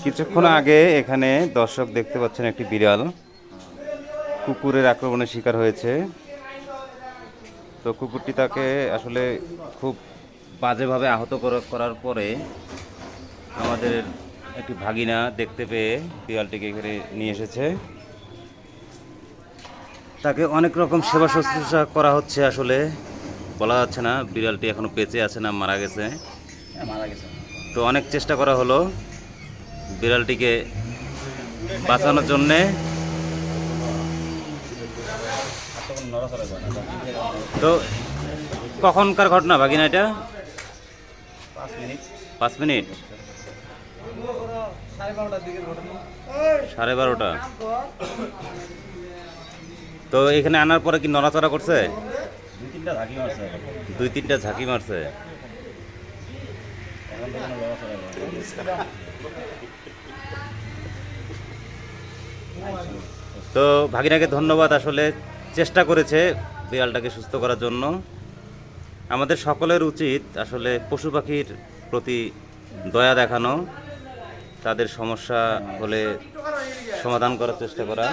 কিছুক্ষণ আগে এখানে দর্শক দেখতে পাচ্ছেন একটি বিড়াল কুকুরের আক্রমণের শিকার হয়েছে। তো কুকুরটি তাকে আসলে খুব বাজেভাবে আহত করার পরে আমাদের একটি ভাগিনা দেখতে পেয়ে বিড়ালটিকে এখানে নিয়ে এসেছে। তাকে অনেক রকম সেবা শুশ্রূষা করা হচ্ছে, আসলে বলা যাচ্ছে না বিড়ালটি এখনো বেঁচে আছে না মারা গেছে। তো অনেক চেষ্টা করা হলো বিড়ালটিকে বাঁচানোর জন্যে। তো কখনকার ঘটনা ভাগিনা এটা? 5 মিনিট 12:30। তো এখানে আনার পরে কি নড়াচড়া করছে? 2-3টা ঝাঁকি মারছে। তো ভাগিনাকে ধন্যবাদ, আসলে চেষ্টা করেছে বিড়ালটাকে সুস্থ করার জন্য। আমাদের সকলের উচিত আসলে পশু পাখির প্রতি দয়া দেখানো, তাদের সমস্যা হলে সমাধান করার চেষ্টা করা।